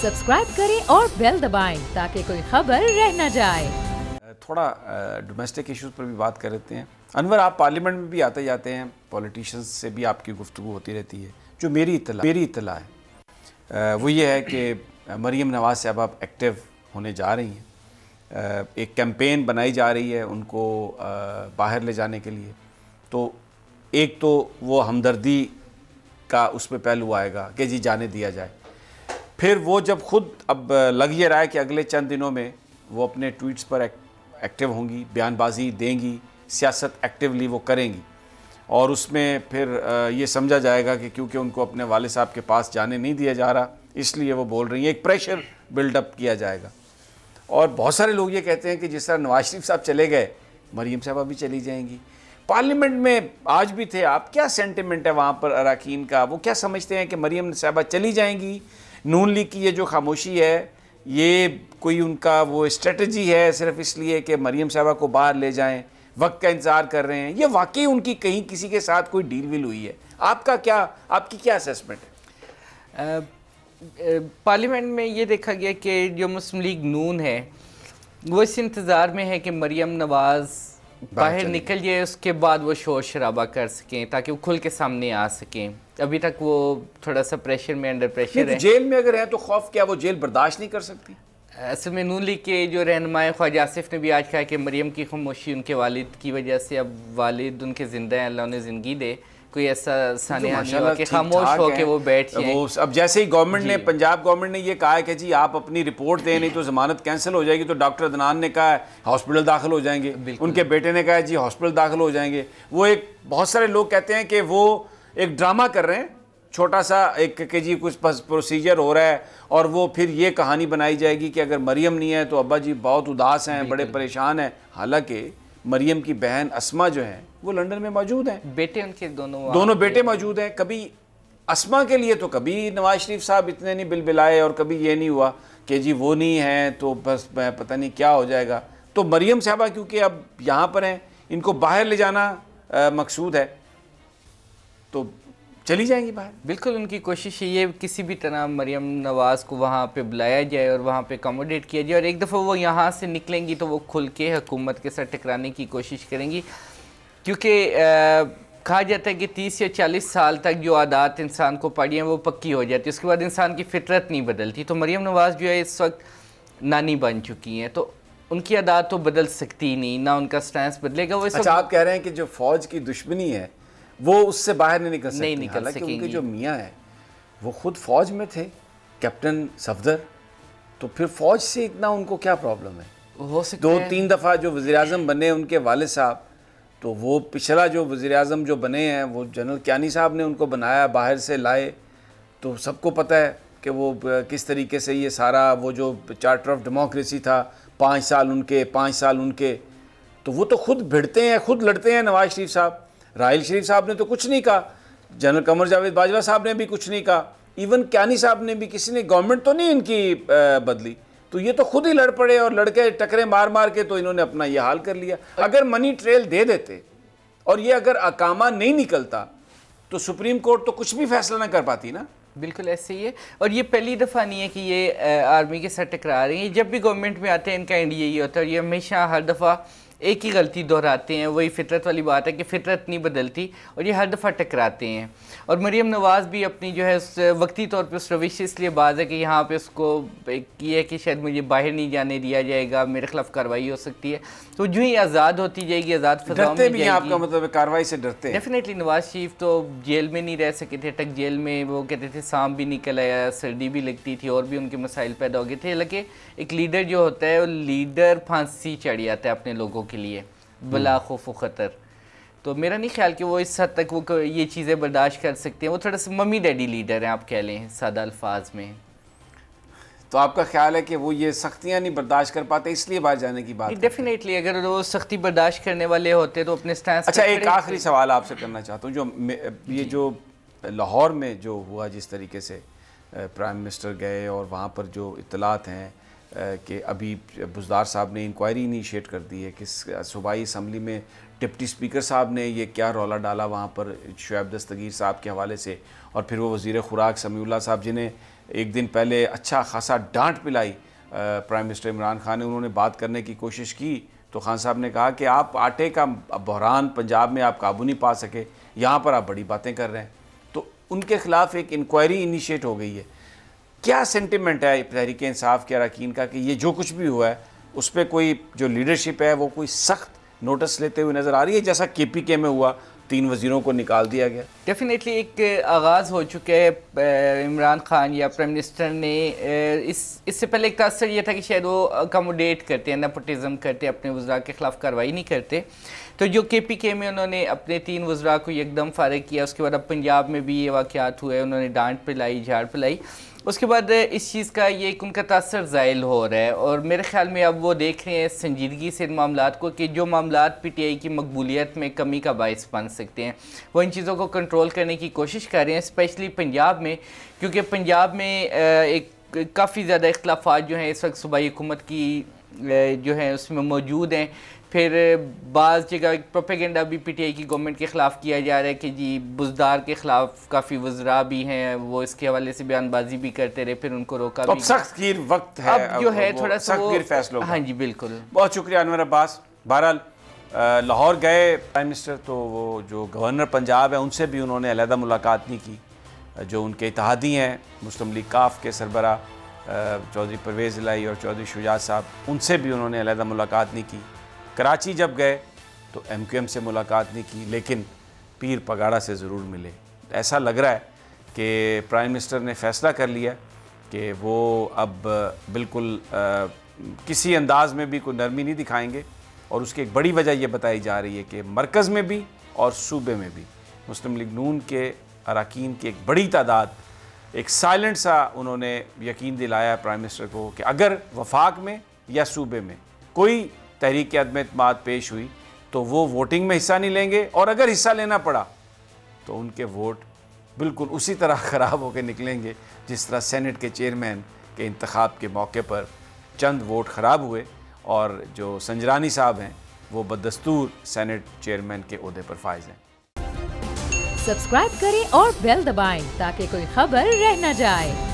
Subscribe करें और bell दबाएं ताकि कोई खबर रह न जाए। थोड़ा डोमेस्टिक इश्यूज पर भी बात कर लेते हैं। अनवर, आप पार्लियामेंट में भी आते जाते हैं, पॉलिटिशियंस से भी आपकी गुफ्तगू होती रहती है। जो मेरी इत्तला है वो ये है कि मरीम नवाज़ साहब अब एक्टिव होने जा रही हैं। एक कैंपेन बनाई जा रही है उनको बाहर ले जाने के लिए। तो एक तो वो हमदर्दी का उस पर पहलू आएगा कि जी जाने दिया जाए। फिर वो जब खुद अब लग ये रहा है कि अगले चंद दिनों में वो अपने ट्वीट्स पर एक्टिव होंगी, बयानबाजी देंगी, सियासत एक्टिवली वो करेंगी, और उसमें फिर ये समझा जाएगा कि क्योंकि उनको अपने वाले साहब के पास जाने नहीं दिया जा रहा इसलिए वो बोल रही हैं, एक प्रेशर बिल्डअप किया जाएगा। और बहुत सारे लोग ये कहते हैं कि जिस तरह नवाज शरीफ साहब चले गए, मरीम साहबा भी चली जाएंगी। पार्लियामेंट में आज भी थे आप, क्या सेंटिमेंट है वहाँ पर अरकान का? वो क्या समझते हैं कि मरीम साहबा चली जाएंगी? नून लीग की ये जो खामोशी है, ये कोई उनका वो स्ट्रेटजी है सिर्फ इसलिए कि मरीम साहबा को बाहर ले जाएं, वक्त का इंतज़ार कर रहे हैं? ये वाकई उनकी कहीं किसी के साथ कोई डील वील हुई है? आपकी क्या असेसमेंट है? पार्लियामेंट में ये देखा गया कि जो मुस्लिम लीग नून है वो इस इंतज़ार में है कि मरीम नवाज़ बाहर निकल जाए, उसके बाद वो शोर शराबा कर सकें ताकि वो खुल के सामने आ सकें। अभी तक वो थोड़ा सा प्रेशर में, अंडर प्रेशर है। जेल में अगर है तो खौफ क्या वो जेल बर्दाश्त नहीं कर सकती? असल में नून लीग के जो रहनुमा ख्वाजा आसिफ ने भी आज कहा कि मरीम की खामोशी उनके वालिद की वजह से, अब वालिद उनके ज़िंदा हैं, अल्लाह उन्हें ज़िंदगी दे, कोई ऐसा सानिया नहीं हुआ कि खामोश हो के वो बैठ जाए। अब जैसे ही गवर्नमेंट ने, पंजाब गवर्नमेंट ने ये कहा है कि जी आप अपनी रिपोर्ट दें नहीं तो ज़मानत कैंसिल हो जाएगी, तो डॉक्टर अदनान ने कहा है हॉस्पिटल दाखिल हो जाएंगे, उनके बेटे ने कहा है जी हॉस्पिटल दाखिल हो जाएंगे। वो एक, बहुत सारे लोग कहते हैं कि वो एक ड्रामा कर रहे हैं, छोटा सा एक कि जी कुछ प्रोसीजर हो रहा है, और वो फिर ये कहानी बनाई जाएगी कि अगर मरीम नहीं है तो अब्बा जी बहुत उदास हैं, बड़े परेशान हैं। हालांकि मरीम की बहन अस्मा जो है वो लंदन में मौजूद हैं, बेटे उनके दोनों बेटे मौजूद हैं। कभी अस्मा के लिए तो कभी नवाज शरीफ साहब इतने नहीं बिलबिलाए, और कभी ये नहीं हुआ कि जी वो नहीं है तो बस पता नहीं क्या हो जाएगा। तो मरीम साहबा क्योंकि अब यहाँ पर हैं, इनको बाहर ले जाना मकसूद है, तो चली जाएंगी बाहर। बिल्कुल उनकी कोशिश है ये किसी भी तरह मरीम नवाज़ को वहाँ पे बुलाया जाए और वहाँ पे अकोमोडेट किया जाए, और एक दफ़ा वो यहाँ से निकलेंगी तो वो खुल के हुकूमत के साथ टकराने की कोशिश करेंगी। क्योंकि कहा जाता है कि 30 या 40 साल तक जो आदत इंसान को पड़ी हैं वो पक्की हो जाती है, उसके बाद इंसान की फितरत नहीं बदलती। तो मरीम नवाज़ जो है इस वक्त नानी बन चुकी हैं, तो उनकी आदत तो बदल सकती नहीं, ना उनका स्टैंस बदलेगा। वो अच्छा, आप कह रहे हैं कि जो फौज की दुश्मनी है वो उससे बाहर नहीं निकल सकती? नहीं निकल सकेंगी। उनके जो मियाँ हैं वो खुद फौज में थे, कैप्टन सफदर, तो फिर फौज से इतना उनको क्या प्रॉब्लम है? हो सकता है 2-3 दफ़ा जो वज़ीर-ए-आज़म बने उनके वालिद साहब, तो वो पिछला जो वज़ीर-ए-आज़म जो बने हैं वो जनरल कियानी साहब ने उनको बनाया, बाहर से लाए। तो सबको पता है कि वो किस तरीके से ये सारा वो जो चार्टर ऑफ डेमोक्रेसी था, 5 साल उनके 5 साल उनके, तो वो तो खुद भिड़ते हैं, खुद लड़ते हैं नवाज शरीफ साहब। राहिल शरीफ साहब ने तो कुछ नहीं कहा, जनरल कमर जावेद बाजवा साहब ने भी कुछ नहीं कहा, इवन कियानी साहब ने भी, किसी ने गवर्नमेंट तो नहीं इनकी बदली। तो ये तो खुद ही लड़ पड़े और लड़के टकरे मार मार के तो इन्होंने अपना ये हाल कर लिया। अगर मनी ट्रेल दे देते और ये अगर अकामा नहीं निकलता तो सुप्रीम कोर्ट तो कुछ भी फैसला ना कर पाती ना। बिल्कुल ऐसे ही है, और ये पहली दफ़ा नहीं है कि ये आर्मी के साथ टकरा रही हैं। जब भी गवर्नमेंट में आते हैं इनका एंड यही होता है, और ये हमेशा हर दफ़ा एक ही गलती दोहराते हैं। वही फितरत वाली बात है कि फितरत नहीं बदलती, और ये हर दफ़ा टकराते हैं। और मरीम नवाज़ भी अपनी जो है उस वक्ती तौर पे उस रविश इसलिए बाज है कि यहाँ पे उसको ये है कि शायद मुझे बाहर नहीं जाने दिया जाएगा, मेरे खिलाफ कार्रवाई हो सकती है। तो जो ही आज़ाद होती जाएगी, आज़ाद फज़ाओं में जाएगी। आपका मतलब कार्रवाई से डरते हैं? डेफिनेटली। नवाज शरीफ तो जेल में नहीं रह सके थे, तक जेल में वो कहते थे सांप भी निकल आया, सर्दी भी लगती थी, और भी उनके मसाइल पैदा हो गए थे। हालांकि एक लीडर जो होता है वो लीडर फांसी चढ़ जाता है अपने लोगों के लिए बला खौफ ख़तर। तो मेरा नहीं ख्याल कि वो इस हद तक वो ये चीज़ें बर्दाश्त कर सकते हैं। वो थोड़ा सा मम्मी डैडी लीडर हैं, आप कह लें सादा अल्फाज में। तो आपका ख्याल है कि वो ये सख्तियाँ नहीं बर्दाश्त कर पाते इसलिए बाहर जाने की बात? डेफिनेटली, अगर वो सख्ती बर्दाश्त करने वाले होते तो अपने स्टैंड। अच्छा, एक आखिरी सवाल आपसे करना चाहता हूँ। जो ये जो लाहौर में जो हुआ, जिस तरीके से प्राइम मिनिस्टर गए और वहाँ पर जो इत्तलात हैं कि अभी बुज़दार साहब ने इंक्वायरी इनिशिएट कर दी है कि सूबाई असम्बली में डिप्टी स्पीकर साहब ने ये क्या रौला डाला वहाँ पर शुएब दस्तगीर साहब के हवाले से, और फिर वो वज़ीर खुराक समीउल्लाह साहब जिन्हें एक दिन पहले अच्छा खासा डांट पिलाई प्राइम मिनिस्टर इमरान खान ने। उन्होंने बात करने की कोशिश की तो खान साहब ने कहा कि आप आटे का बहरान पंजाब में आप काबू नहीं पा सके, यहाँ पर आप बड़ी बातें कर रहे हैं। तो उनके ख़िलाफ़ एक इंक्वायरी इनिशिएट हो गई है। क्या सेंटिमेंट है तहरीक इंसाफ के अरकान का कि ये जो कुछ भी हुआ है उस पर कोई जो लीडरशिप है वो कोई सख्त नोटिस लेते हुए नज़र आ रही है, जैसा KPK में हुआ 3 वज़ीरों को निकाल दिया गया? डेफिनेटली एक आगाज़ हो चुका है। इमरान खान या प्राइम मिनिस्टर ने इससे पहले एक तासर ये था कि शायद वो अकोमोडेट करते हैं, नेपोटिज्म करते, अपने वज़रा के ख़िलाफ़ कार्रवाई नहीं करते। तो जो KPK में उन्होंने अपने 3 वज़रा को एकदम फारिग किया, उसके बाद अब पंजाब में भी ये वाक़यात हुए, उन्होंने डांट पिलाई, झाड़ पिलाई। उसके बाद इस चीज़ का ये एक उनका तासर ज़ायल हो रहा है और मेरे ख्याल में अब वो देख रहे हैं संजीदगी से इन मामलात को कि जो मामलात PTI की मकबूलियत में कमी का बायस बन सकते हैं, वो इन चीज़ों को कंट्रोल करने की कोशिश कर रहे हैं, स्पेशली पंजाब में। क्योंकि पंजाब में एक काफ़ी ज़्यादा इख्तलाफात जो हैं इस वक्त सूबाई हुकूमत की जो है उसमें मौजूद हैं। फिर बाज़ जगह एक प्रोपेगेंडा भी PTI की गवर्नमेंट के ख़िलाफ़ किया जा रहा है कि जी बुज़दार के ख़िलाफ़ काफ़ी वज़रा भी हैं, वो इसके हवाले से बयानबाजी भी करते रहे, फिर उनको रोका भी। सख्त गिर वक्त है, अब जो है थोड़ा सा सख्त गिर फैसलों। हाँ जी बिल्कुल। बहुत शुक्रिया अनवर अब्बास। बहरहाल लाहौर गए प्राइम मिनिस्टर, तो वो जो गवर्नर पंजाब है उनसे भी उन्होंने अलहदा मुलाकात नहीं की। जो उनके इत्तेहादी हैं मुस्लिम लीग काफ के सरबरा चौधरी परवेज़ इलाही और चौधरी शुजात साहब, उनसे भी उन्होंने अलहदा मुलाकात नहीं की। कराची जब गए तो MQM से मुलाकात नहीं की, लेकिन पीर पगाड़ा से ज़रूर मिले। ऐसा लग रहा है कि प्राइम मिनिस्टर ने फ़ैसला कर लिया कि वो अब बिल्कुल किसी अंदाज़ में भी कोई नरमी नहीं दिखाएंगे। और उसकी एक बड़ी वजह यह बताई जा रही है कि मरकज़ में भी और सूबे में भी मुस्लिम लीग नून के अरकान की एक बड़ी तादाद, एक साइलेंट सा उन्होंने यकीन दिलाया प्राइम मिनिस्टर को कि अगर वफाक में या सूबे में कोई तहरीक अदम एतमाद पेश हुई तो वो वोटिंग में हिस्सा नहीं लेंगे, और अगर हिस्सा लेना पड़ा तो उनके वोट बिल्कुल उसी तरह ख़राब होकर निकलेंगे जिस तरह सेनेट के चेयरमैन के इंतखाब के मौके पर चंद वोट ख़राब हुए और जो संजरानी साहब हैं वो बदस्तूर सेनेट चेयरमैन के ओहदे पर फाइज हैं। सब्सक्राइब करें और बेल दबाएं ताकि कोई खबर रह न जाए।